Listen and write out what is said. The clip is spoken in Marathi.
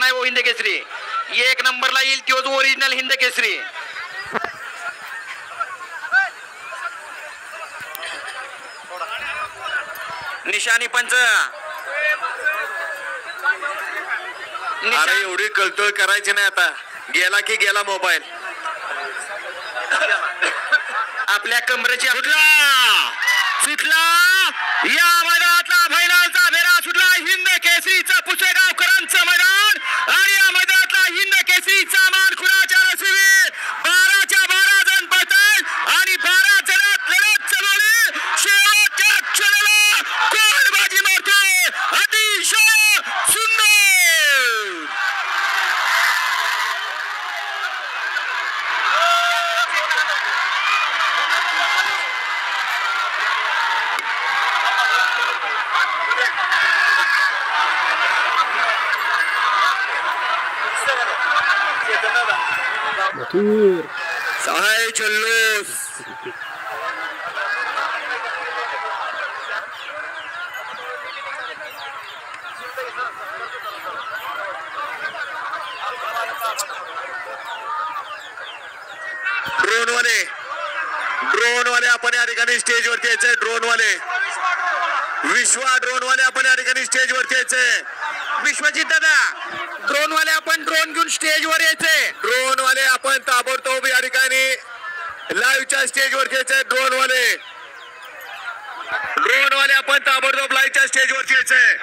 नाही हो हिंद केसरी. 1 नंबरला येईल तोच ओरिजिनल हिंद केसरी. निशाणी पंच. अरे एवढी कळतोळ करायची नाही आता. गेला की गेला मोबाईल. आपल्या कमरेची सुटला या मैदानातला भैरवचा भेरा सुटला. हिंद केसरीचं पुसेगावकरांचं मैदान आणि या मैदानातला हिंद केसरीचा मान कुणाच्या नशिबी. 12च्या 12 जण पळतात आणि 12 जणात लढत चालवली. शेवटच्या क्षणाला कोण बाजी मारतोय. अतिशय सुंदर. सहाय जल्लोष. ड्रोनवाले आपण या ठिकाणी स्टेजवरती यायचंय. ड्रोनवाले विश्वा ड्रोनवाले आपण या ठिकाणी स्टेजवरती यायचंय. विश्वजित दादा ड्रोन वाले आपण ड्रोन घेऊन स्टेज वर यायचे. ड्रोनवाले आपण ताबडतोब या ठिकाणी लाईव्हच्या स्टेजवरती यायचंय. ड्रोनवाले आपण ताबडतोब लाईव्हच्या स्टेजवरती यायचंय.